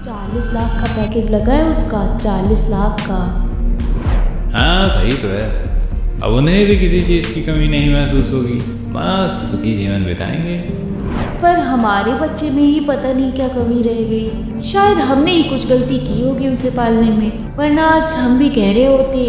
40 लाख का पैकेज लगा है उसका, 40 लाख का। हाँ सही तो है। अब उन्हें भी किसी चीज़ की कमी नहीं महसूस होगी, मस्त सुखी जीवन बिताएंगे। पर हमारे बच्चे में ही पता नहीं क्या कमी रह गई। शायद हमने ही कुछ गलती की होगी उसे पालने में, वरना आज हम भी कह रहे होते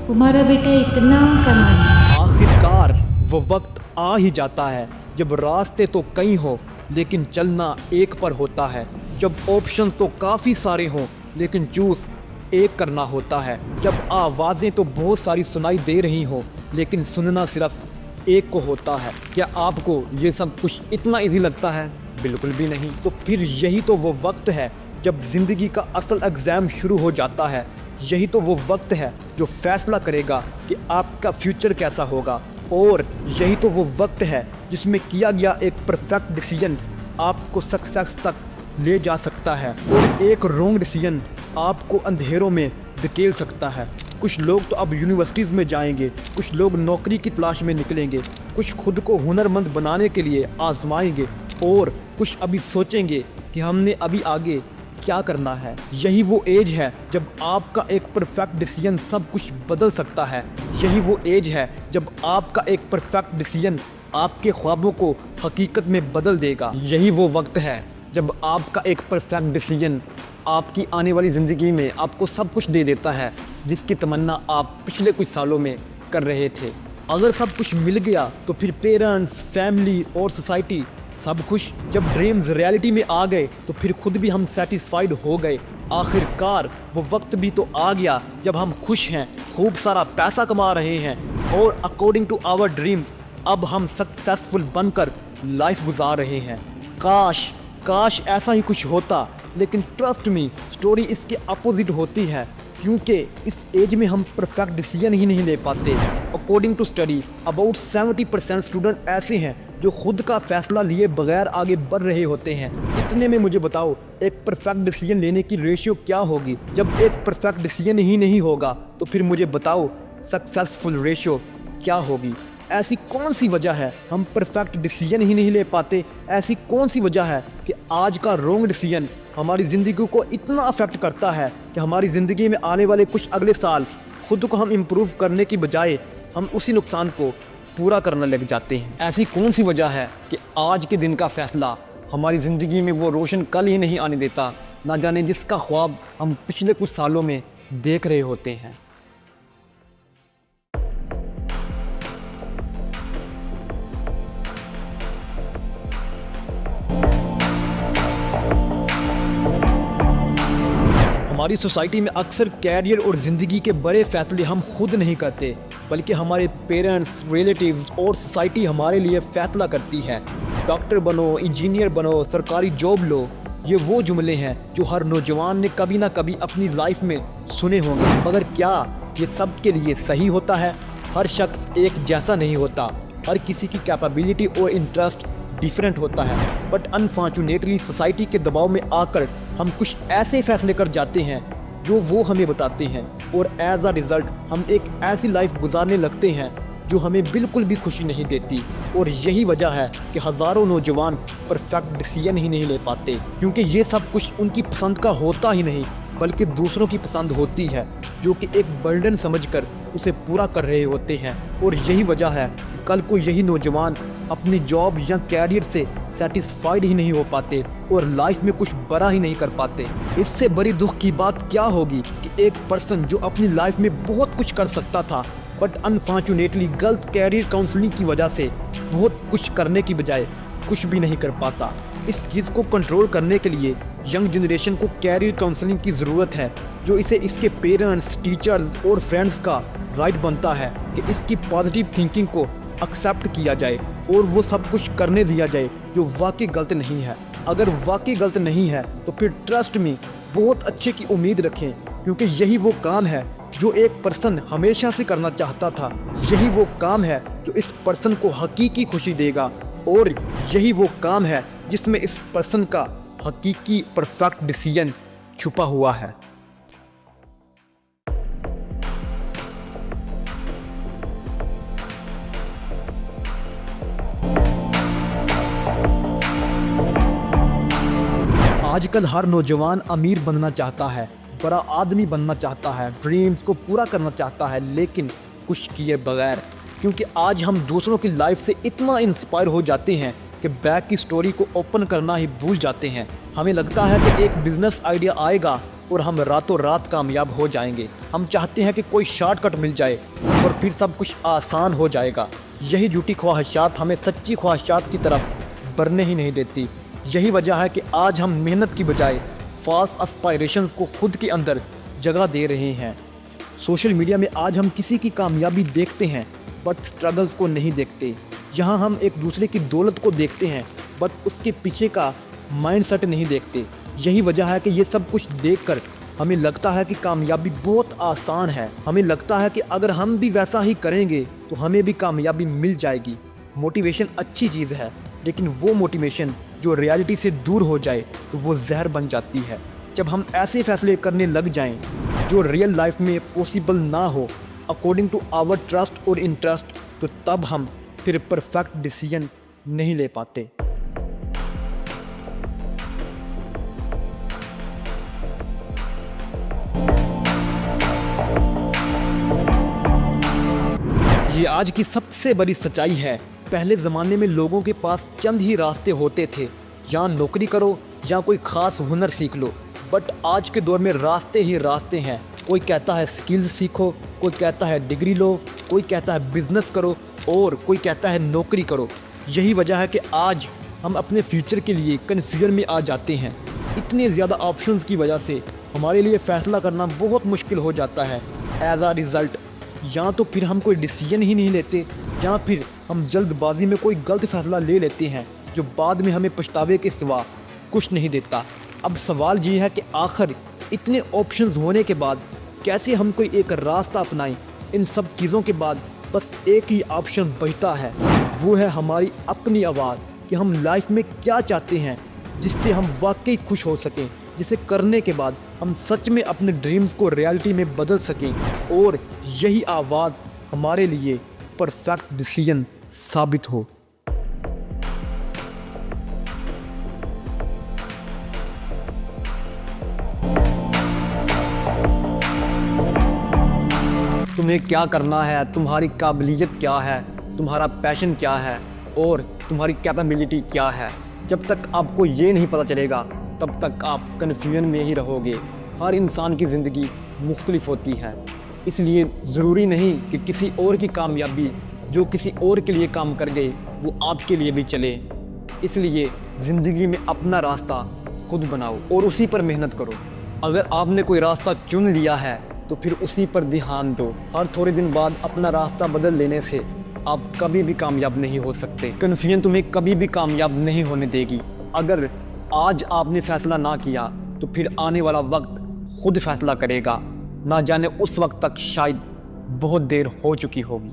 तुम्हारा बेटा इतना कमाने। आखिरकार वो वक्त आ ही जाता है जब रास्ते तो कई हों लेकिन चलना एक पर होता है, जब ऑप्शन तो काफ़ी सारे हों लेकिन चूज़ एक करना होता है, जब आवाज़ें तो बहुत सारी सुनाई दे रही हों लेकिन सुनना सिर्फ एक को होता है। क्या आपको ये सब कुछ इतना इजी लगता है? बिल्कुल भी नहीं। तो फिर यही तो वो वक्त है जब ज़िंदगी का असल एग्ज़ाम शुरू हो जाता है। यही तो वो वक्त है जो फैसला करेगा कि आपका फ्यूचर कैसा होगा, और यही तो वो वक्त है जिसमें किया गया एक परफेक्ट डिसीजन आपको सक्सेस तक ले जा सकता है और एक रॉन्ग डिसीजन आपको अंधेरों में धकेल सकता है। कुछ लोग तो अब यूनिवर्सिटीज़ में जाएंगे, कुछ लोग नौकरी की तलाश में निकलेंगे, कुछ खुद को हुनरमंद बनाने के लिए आजमाएंगे और कुछ अभी सोचेंगे कि हमने अभी आगे क्या करना है। यही वो एज है जब आपका एक परफेक्ट डिसीजन सब कुछ बदल सकता है। यही वो एज है जब आपका एक परफेक्ट डिसीजन आपके ख्वाबों को हकीकत में बदल देगा। यही वो वक्त है जब आपका एक परफेक्ट डिसीजन आपकी आने वाली ज़िंदगी में आपको सब कुछ दे देता है जिसकी तमन्ना आप पिछले कुछ सालों में कर रहे थे। अगर सब कुछ मिल गया तो फिर पेरेंट्स, फैमिली और सोसाइटी सब खुश। जब ड्रीम्स रियलिटी में आ गए तो फिर खुद भी हम सेटिस्फाइड हो गए। आखिरकार वो वक्त भी तो आ गया जब हम खुश हैं, खूब सारा पैसा कमा रहे हैं और अकॉर्डिंग टू आवर ड्रीम्स अब हम सक्सेसफुल बनकर लाइफ गुजार रहे हैं। काश काश ऐसा ही कुछ होता, लेकिन ट्रस्ट मी स्टोरी इसके अपोजिट होती है, क्योंकि इस एज में हम परफेक्ट डिसीजन ही नहीं ले पाते। According to study about 70% student ऐसे हैं जो खुद का फैसला लिए बगैर आगे बढ़ रहे होते हैं। इतने में मुझे बताओ एक परफेक्ट डिसीजन लेने की रेशियो क्या होगी? जब एक परफेक्ट डिसीजन ही नहीं होगा तो फिर मुझे बताओ सक्सेसफुल रेशियो क्या होगी? ऐसी कौन सी वजह है हम परफेक्ट डिसीजन ही नहीं ले पाते? ऐसी कौन सी वजह है कि आज का रॉन्ग डिसीजन हमारी ज़िंदगी को इतना अफेक्ट करता है कि हमारी ज़िंदगी में आने वाले कुछ अगले साल खुद को हम इम्प्रूव करने की बजाय हम उसी नुकसान को पूरा करने लग जाते हैं? ऐसी कौन सी वजह है कि आज के दिन का फ़ैसला हमारी ज़िंदगी में वो रोशन कल ही नहीं आने देता, ना जाने जिसका ख्वाब हम पिछले कुछ सालों में देख रहे होते हैं। हमारी सोसाइटी में अक्सर कैरियर और ज़िंदगी के बड़े फैसले हम खुद नहीं करते, बल्कि हमारे पेरेंट्स, रिलेटिव्स और सोसाइटी हमारे लिए फ़ैसला करती है। डॉक्टर बनो, इंजीनियर बनो, सरकारी जॉब लो, ये वो जुमले हैं जो हर नौजवान ने कभी ना कभी अपनी लाइफ में सुने होंगे। मगर क्या ये सब के लिए सही होता है? हर शख्स एक जैसा नहीं होता, हर किसी की कैपेबिलिटी और इंटरेस्ट डिफरेंट होता है। बट अनफॉर्चुनेटली सोसाइटी के दबाव में आकर हम कुछ ऐसे फैसले कर जाते हैं जो वो हमें बताते हैं, और एज अ रिज़ल्ट हम एक ऐसी लाइफ गुजारने लगते हैं जो हमें बिल्कुल भी खुशी नहीं देती। और यही वजह है कि हज़ारों नौजवान परफेक्ट डिसीजन ही नहीं ले पाते, क्योंकि ये सब कुछ उनकी पसंद का होता ही नहीं, बल्कि दूसरों की पसंद होती है जो कि एक बर्डन समझकर उसे पूरा कर रहे होते हैं। और यही वजह है कि कल को यही नौजवान अपनी जॉब या कैरियर से सेटिस्फाइड ही नहीं हो पाते और लाइफ में कुछ बड़ा ही नहीं कर पाते। इससे बड़ी दुख की बात क्या होगी कि एक पर्सन जो अपनी लाइफ में बहुत कुछ कर सकता था, बट अनफॉर्चुनेटली गलत कैरियर काउंसलिंग की वजह से बहुत कुछ करने की बजाय कुछ भी नहीं कर पाता। इस चीज़ को कंट्रोल करने के लिए यंग जनरेशन को कैरियर काउंसलिंग की ज़रूरत है, जो इसे इसके पेरेंट्स, टीचर्स और फ्रेंड्स का राइट बनता है कि इसकी पॉजिटिव थिंकिंग को एक्सेप्ट किया जाए और वो सब कुछ करने दिया जाए जो वाकई गलत नहीं है। अगर वाकई गलत नहीं है तो फिर ट्रस्ट में बहुत अच्छे की उम्मीद रखें, क्योंकि यही वो काम है जो एक पर्सन हमेशा से करना चाहता था। यही वो काम है जो इस पर्सन को हकीकी खुशी देगा, और यही वो काम है जिसमें इस पर्सन का हकीकी परफेक्ट डिसीजन छुपा हुआ है। आजकल हर नौजवान अमीर बनना चाहता है, बड़ा आदमी बनना चाहता है, ड्रीम्स को पूरा करना चाहता है, लेकिन कुछ किए बगैर। क्योंकि आज हम दूसरों की लाइफ से इतना इंस्पायर हो जाते हैं कि बैक की स्टोरी को ओपन करना ही भूल जाते हैं। हमें लगता है कि एक बिजनेस आइडिया आएगा और हम रातों रात कामयाब हो जाएंगे। हम चाहते हैं कि कोई शॉर्टकट मिल जाए और फिर सब कुछ आसान हो जाएगा। यही झूठी ख्वाहिशात हमें सच्ची ख्वाहिशात की तरफ बढ़ने ही नहीं देती। यही वजह है कि आज हम मेहनत की बजाय फास्ट एस्पायरेशंस को खुद के अंदर जगह दे रहे हैं। सोशल मीडिया में आज हम किसी की कामयाबी देखते हैं बट स्ट्रगल्स को नहीं देखते। यहाँ हम एक दूसरे की दौलत को देखते हैं बट उसके पीछे का माइंडसेट नहीं देखते। यही वजह है कि ये सब कुछ देखकर हमें लगता है कि कामयाबी बहुत आसान है। हमें लगता है कि अगर हम भी वैसा ही करेंगे तो हमें भी कामयाबी मिल जाएगी। मोटिवेशन अच्छी चीज़ है, लेकिन वो मोटिवेशन जो रियलिटी से दूर हो जाए तो वो जहर बन जाती है। जब हम ऐसे फैसले करने लग जाएं जो रियल लाइफ में पॉसिबल ना हो अकॉर्डिंग टू आवर ट्रस्ट और इंटरेस्ट, तो तब हम फिर परफेक्ट डिसीजन नहीं ले पाते। ये आज की सबसे बड़ी सच्चाई है। पहले ज़माने में लोगों के पास चंद ही रास्ते होते थे, या नौकरी करो या कोई ख़ास हुनर सीख लो। बट आज के दौर में रास्ते ही रास्ते हैं। कोई कहता है स्किल्स सीखो, कोई कहता है डिग्री लो, कोई कहता है बिजनेस करो और कोई कहता है नौकरी करो। यही वजह है कि आज हम अपने फ्यूचर के लिए कन्फ्यूजन में आ जाते हैं। इतने ज़्यादा ऑप्शंस की वजह से हमारे लिए फ़ैसला करना बहुत मुश्किल हो जाता है। एज आ रिज़ल्ट या तो फिर हम कोई डिसीजन ही नहीं लेते या फिर हम जल्दबाजी में कोई गलत फ़ैसला ले लेते हैं जो बाद में हमें पछतावे के सिवा कुछ नहीं देता। अब सवाल ये है कि आखिर इतने ऑप्शंस होने के बाद कैसे हम कोई एक रास्ता अपनाएं। इन सब चीज़ों के बाद बस एक ही ऑप्शन बचता है, वो है हमारी अपनी आवाज़ कि हम लाइफ में क्या चाहते हैं जिससे हम वाकई खुश हो सकें, जिसे करने के बाद हम सच में अपने ड्रीम्स को रियलिटी में बदल सकें और यही आवाज़ हमारे लिए परफेक्ट डिसीजन साबित हो। तुम्हें क्या करना है, तुम्हारी काबिलियत क्या है, तुम्हारा पैशन क्या है और तुम्हारी कैपेबिलिटी क्या है। जब तक आपको ये नहीं पता चलेगा तब तक आप कन्फ्यूजन में ही रहोगे। हर इंसान की ज़िंदगी मुख्तलिफ होती है, इसलिए ज़रूरी नहीं कि किसी और की कामयाबी जो किसी और के लिए काम कर गए वो आपके लिए भी चले। इसलिए ज़िंदगी में अपना रास्ता खुद बनाओ और उसी पर मेहनत करो। अगर आपने कोई रास्ता चुन लिया है तो फिर उसी पर ध्यान दो। हर थोड़े दिन बाद अपना रास्ता बदल लेने से आप कभी भी कामयाब नहीं हो सकते। कन्फ्यूजन तुम्हें कभी भी कामयाब नहीं होने देगी। अगर आज आपने फैसला ना किया तो फिर आने वाला वक्त खुद फैसला करेगा। ना जाने उस वक्त तक शायद बहुत देर हो चुकी होगी।